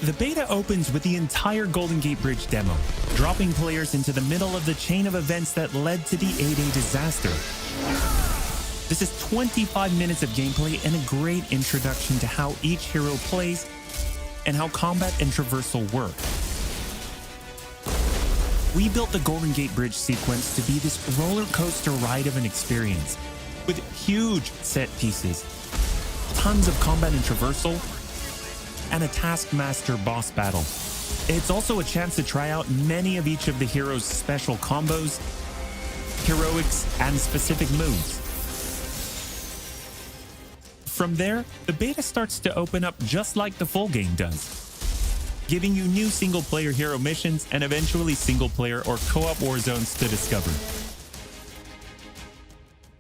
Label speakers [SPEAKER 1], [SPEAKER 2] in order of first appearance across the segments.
[SPEAKER 1] The beta opens with the entire Golden Gate Bridge demo, dropping players into the middle of the chain of events that led to the A-Day disaster. This is 25 minutes of gameplay and a great introduction to how each hero plays and how combat and traversal work. We built the Golden Gate Bridge sequence to be this roller coaster ride of an experience, with huge set pieces, tons of combat and traversal, and a Taskmaster boss battle. It's also a chance to try out many of each of the heroes' special combos, heroics, and specific moves. From there, the beta starts to open up just like the full game does, giving you new single-player hero missions and eventually single-player or co-op war zones to discover.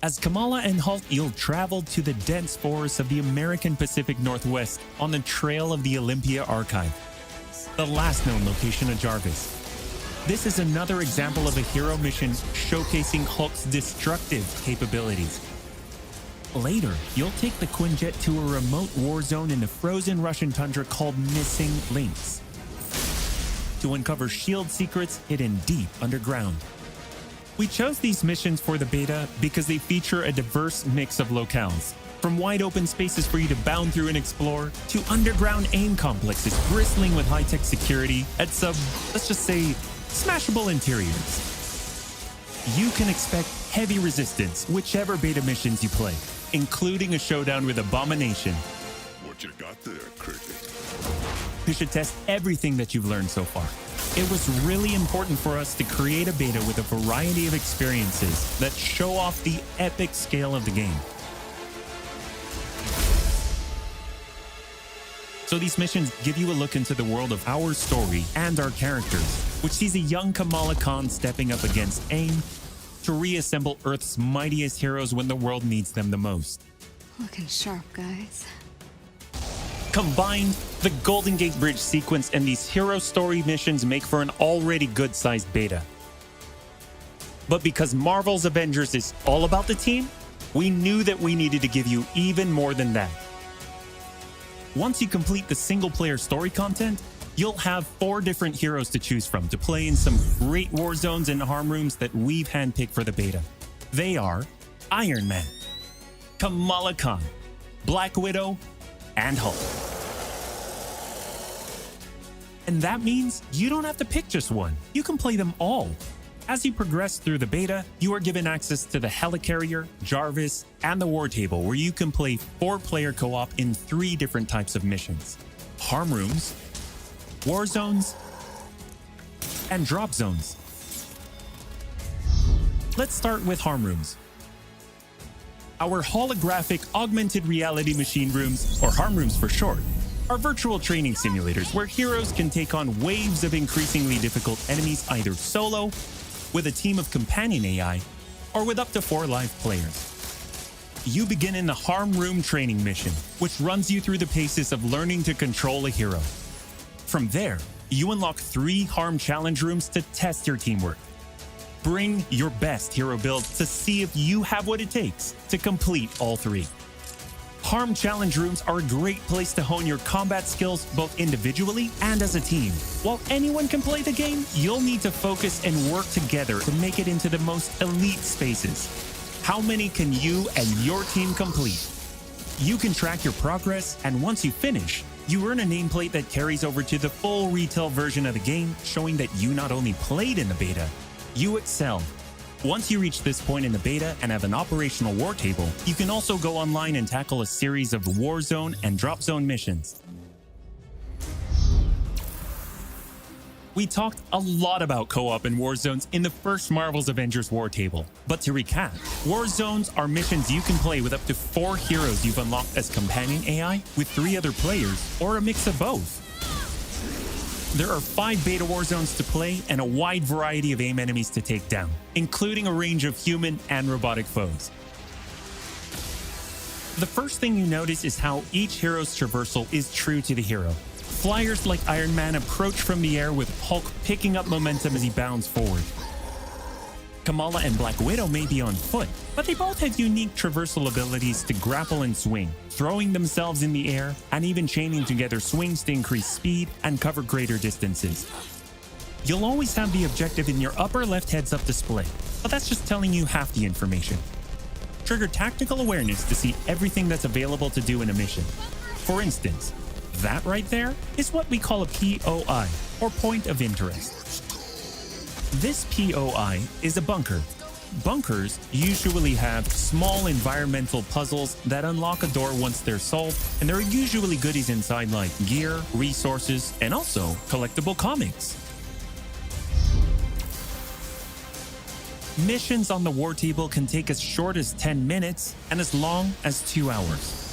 [SPEAKER 1] As Kamala and Hulk, you'll travel to the dense forests of the American Pacific Northwest on the trail of the Olympia Archive, the last known location of Jarvis. This is another example of a hero mission showcasing Hulk's destructive capabilities. Later, you'll take the Quinjet to a remote war zone in the frozen Russian tundra called Missing Links to uncover S.H.I.E.L.D. secrets hidden deep underground. We chose these missions for the beta because they feature a diverse mix of locales, from wide open spaces for you to bound through and explore, to underground aim complexes bristling with high-tech security at some, let's just say, smashable interiors. You can expect heavy resistance whichever beta missions you play, including a showdown with Abomination.
[SPEAKER 2] What you got there, Cricket?
[SPEAKER 1] You should test everything that you've learned so far. It was really important for us to create a beta with a variety of experiences that show off the epic scale of the game. So these missions give you a look into the world of our story and our characters, which sees a young Kamala Khan stepping up against AIM to reassemble Earth's mightiest heroes when the world needs them the most.
[SPEAKER 3] Looking sharp, guys.
[SPEAKER 1] Combined, the Golden Gate Bridge sequence and these hero story missions make for an already good-sized beta. But because Marvel's Avengers is all about the team, we knew that we needed to give you even more than that. Once you complete the single-player story content, you'll have 4 different heroes to choose from to play in some great war zones and harm rooms that we've handpicked for the beta. They are Iron Man, Kamala Khan, Black Widow, and Hulk. And that means you don't have to pick just one. You can play them all. As you progress through the beta, you are given access to the Helicarrier, Jarvis, and the War Table, where you can play 4-player co-op in 3 different types of missions: harm rooms, war zones, and drop zones. Let's start with harm rooms. Our holographic augmented reality machine rooms, or harm rooms for short, are virtual training simulators where heroes can take on waves of increasingly difficult enemies either solo, with a team of companion AI, or with up to 4 live players. You begin in the harm room training mission, which runs you through the paces of learning to control a hero. From there, you unlock 3 harm challenge rooms to test your teamwork. Bring your best hero builds to see if you have what it takes to complete all 3. Harm challenge rooms are a great place to hone your combat skills both individually and as a team. While anyone can play the game, you'll need to focus and work together to make it into the most elite spaces. How many can you and your team complete? You can track your progress, and once you finish, you earn a nameplate that carries over to the full retail version of the game, showing that you not only played in the beta, you excelled. Once you reach this point in the beta and have an operational war table, you can also go online and tackle a series of war zone and drop zone missions. We talked a lot about co-op and war zones in the first Marvel's Avengers war table. But to recap, war zones are missions you can play with up to 4 heroes you've unlocked as companion AI with 3 other players, or a mix of both. There are 5 beta war zones to play and a wide variety of AIM enemies to take down, including a range of human and robotic foes. The first thing you notice is how each hero's traversal is true to the hero. Flyers like Iron Man approach from the air with Hulk picking up momentum as he bounds forward. Kamala and Black Widow may be on foot, but they both have unique traversal abilities to grapple and swing, throwing themselves in the air, and even chaining together swings to increase speed and cover greater distances. You'll always have the objective in your upper left heads-up display, but that's just telling you half the information. Trigger tactical awareness to see everything that's available to do in a mission. For instance, that right there is what we call a POI, or point of interest. This POI is a bunker. Bunkers usually have small environmental puzzles that unlock a door once they're solved, and there are usually goodies inside like gear, resources, and also collectible comics. Missions on the war table can take as short as 10 minutes and as long as 2 hours.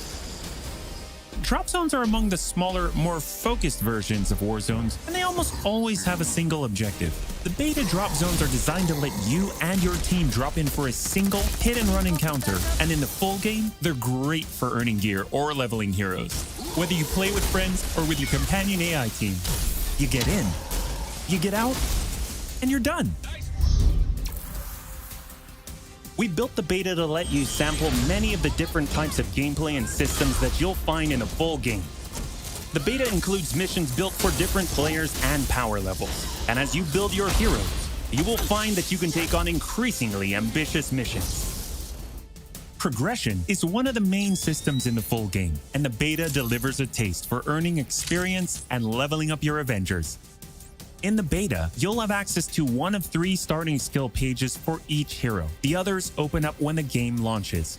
[SPEAKER 1] Drop zones are among the smaller, more focused versions of war zones, and they almost always have a single objective. The beta drop zones are designed to let you and your team drop in for a single hit-and-run encounter, and in the full game, they're great for earning gear or leveling heroes. Whether you play with friends or with your companion AI team, you get in, you get out, and you're done. We built the beta to let you sample many of the different types of gameplay and systems that you'll find in a full game. The beta includes missions built for different players and power levels, and as you build your heroes, you will find that you can take on increasingly ambitious missions. Progression is one of the main systems in the full game, and the beta delivers a taste for earning experience and leveling up your Avengers. In the beta, you'll have access to one of 3 starting skill pages for each hero. The others open up when the game launches.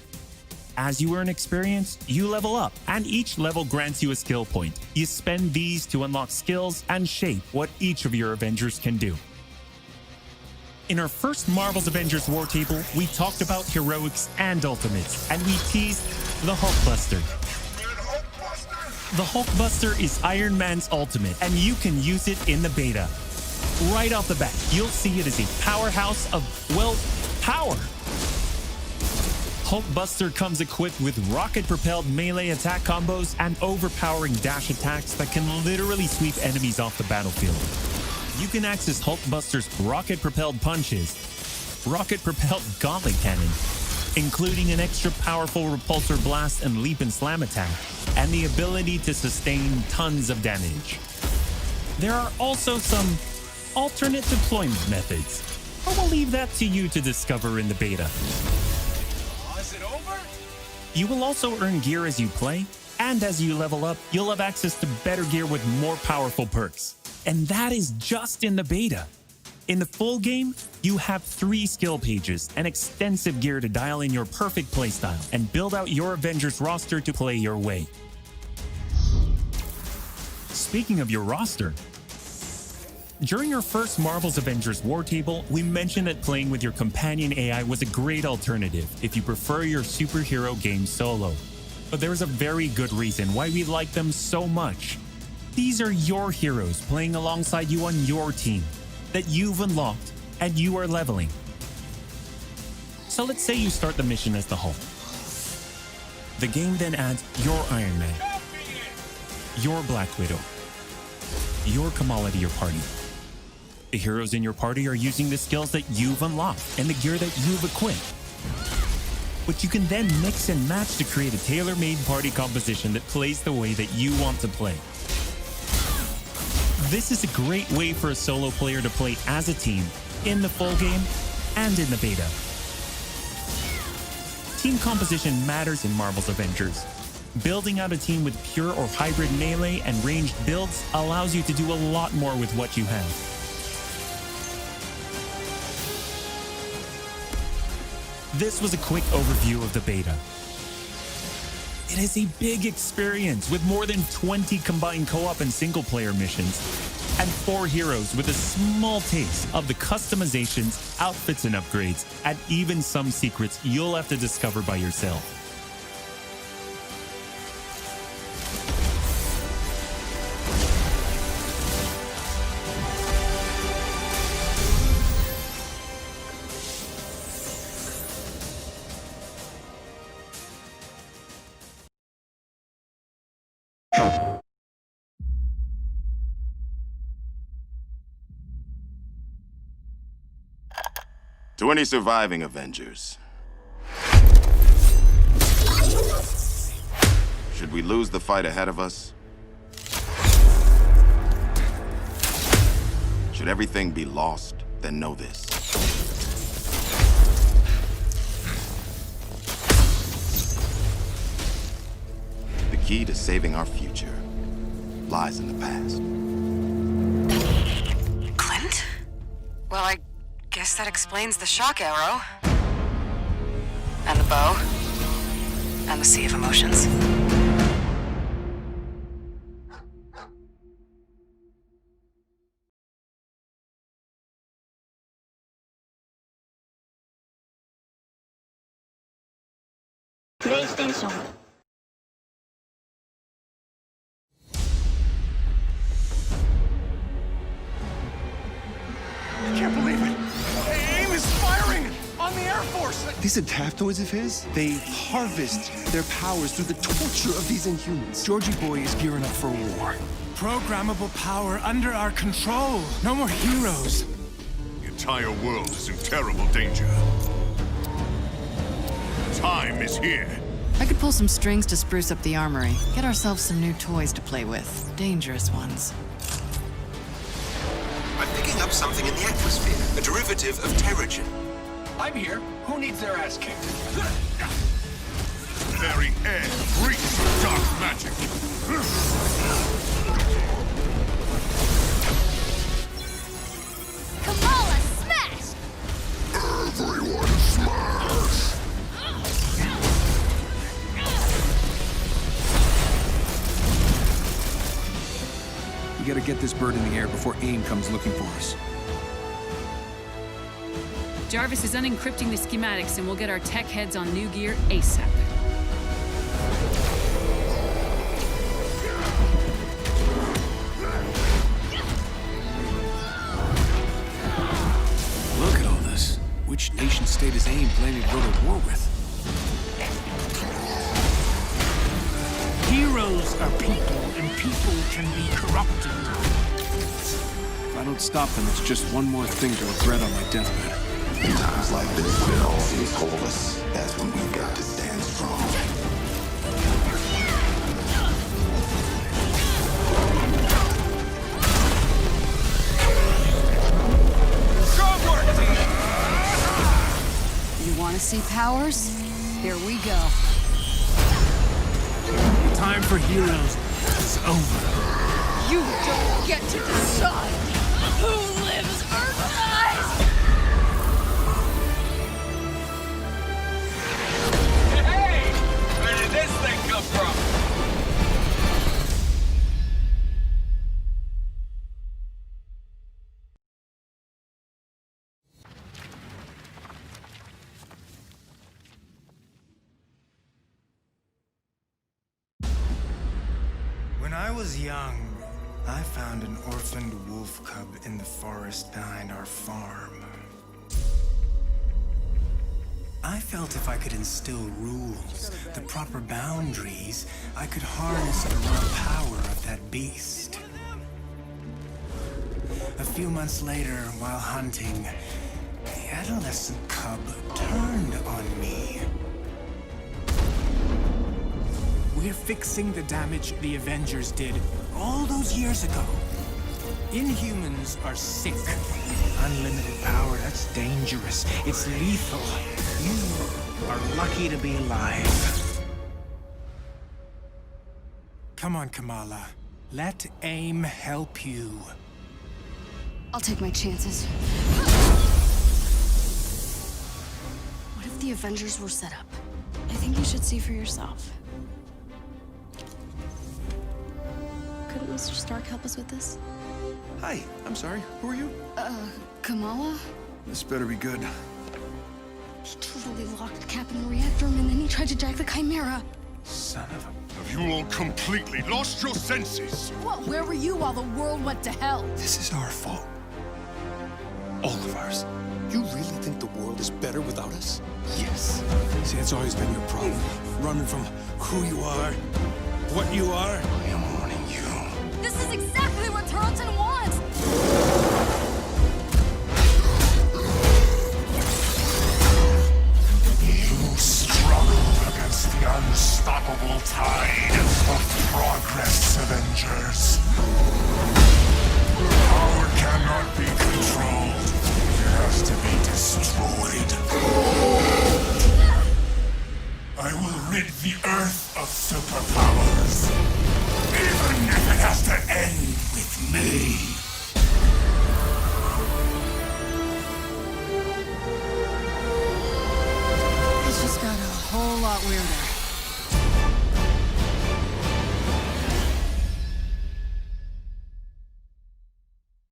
[SPEAKER 1] As you earn experience, you level up, and each level grants you a skill point. You spend these to unlock skills and shape what each of your Avengers can do. In our first Marvel's Avengers War Table, we talked about heroics and ultimates, and we teased the Hulkbuster. The Hulkbuster is Iron Man's ultimate, and you can use it in the beta. Right off the bat, you'll see it as a powerhouse of, well, power. Hulkbuster comes equipped with rocket-propelled melee attack combos and overpowering dash attacks that can literally sweep enemies off the battlefield. You can access Hulkbuster's rocket-propelled punches, rocket-propelled gauntlet cannon, including an extra powerful repulsor blast and leap and slam attack, and the ability to sustain tons of damage. There are also some alternate deployment methods, but we'll leave that to you to discover in the beta.
[SPEAKER 4] Is it over?
[SPEAKER 1] You will also earn gear as you play, and as you level up, you'll have access to better gear with more powerful perks. And that is just in the beta. In the full game, you have 3 skill pages and extensive gear to dial in your perfect playstyle and build out your Avengers roster to play your way. Speaking of your roster, during our first Marvel's Avengers War Table, we mentioned that playing with your companion AI was a great alternative if you prefer your superhero game solo. But there's a very good reason why we like them so much. These are your heroes playing alongside you on your team that you've unlocked and you are leveling. So let's say you start the mission as the Hulk. The game then adds your Iron Man, your Black Widow, your Kamala to your party. The heroes in your party are using the skills that you've unlocked and the gear that you've equipped, which you can then mix and match to create a tailor-made party composition that plays the way that you want to play. This is a great way for a solo player to play as a team in the full game and in the beta. Team composition matters in Marvel's Avengers. Building out a team with pure or hybrid melee and ranged builds allows you to do a lot more with what you have. This was a quick overview of the beta. It is a big experience with more than 20 combined co-op and single-player missions, and 4 heroes with a small taste of the customizations, outfits and upgrades, and even some secrets you'll have to discover by yourself.
[SPEAKER 2] To any surviving Avengers, should we lose the fight ahead of us? Should everything be lost, then know this. The key to saving our future lies in the past.
[SPEAKER 5] Clint? Well, I guess that explains the shock arrow. And the bow. And the sea of emotions.
[SPEAKER 6] PlayStation.
[SPEAKER 4] I can't believe it. AIM is firing on the Air Force.
[SPEAKER 7] These adaptoids of his, they harvest their powers through the torture of these Inhumans.
[SPEAKER 4] Georgie Boy is gearing up for war. Programmable power under our control. No more heroes.
[SPEAKER 2] The entire world is in terrible danger. Time is here.
[SPEAKER 8] I could pull some strings to spruce up the armory. Get ourselves some new toys to play with. Dangerous ones.
[SPEAKER 9] I'm picking up something in the atmosphere, a derivative of Terrigen.
[SPEAKER 4] I'm here. Who needs their ass kicked?
[SPEAKER 2] Very air breathes with dark magic.
[SPEAKER 6] Kamala, smash!
[SPEAKER 2] Everyone smash!
[SPEAKER 7] We gotta get this bird in the air before AIM comes looking for us.
[SPEAKER 10] Jarvis is unencrypting the schematics and we'll get our tech heads on new gear ASAP.
[SPEAKER 7] Look at all this. Which nation state is AIM planning to go to war with?
[SPEAKER 4] Heroes are people, and people can be corrupted.
[SPEAKER 7] If I don't stop them, it's just one more thing to regret on my deathbed.
[SPEAKER 11] In times like this, when all seems hopeless, that's when we've got to stand strong.
[SPEAKER 3] You want to see powers? Here we go.
[SPEAKER 4] Time for heroes is over.
[SPEAKER 6] You don't get to decide who lives or dies!
[SPEAKER 4] Hey! Where did this thing come from?
[SPEAKER 12] When I was young, I found an orphaned wolf cub in the forest behind our farm. I felt if I could instill rules, the proper boundaries, I could harness the raw power of that beast. A few months later, while hunting, the adolescent cub turned on me.
[SPEAKER 4] We're fixing the damage the Avengers did all those years ago. Inhumans are sick.
[SPEAKER 12] Unlimited power, that's dangerous. It's lethal. You are lucky to be alive. Come on, Kamala. Let AIM help you.
[SPEAKER 3] I'll take my chances. What if the Avengers were set up? I think you should see for yourself. Couldn't Mr. Stark help us with this?
[SPEAKER 7] Hi, I'm sorry. Who are you?
[SPEAKER 3] Kamala?
[SPEAKER 7] This better be good.
[SPEAKER 3] He totally locked Cap in the reactor room and then he tried to jack the Chimera.
[SPEAKER 12] Son of a...
[SPEAKER 2] Have you all completely lost your senses?
[SPEAKER 6] What? Where were you while the world went to hell?
[SPEAKER 7] This is our fault. All of ours. You really think the world is better without us? Yes. See, that's always been your problem. Running from who you are, what you are.
[SPEAKER 11] I am warning you.
[SPEAKER 6] This is exactly what Tarleton wants!
[SPEAKER 13] birth of superpowers. Even if it has to end with me.
[SPEAKER 8] It's just got a whole lot weirder.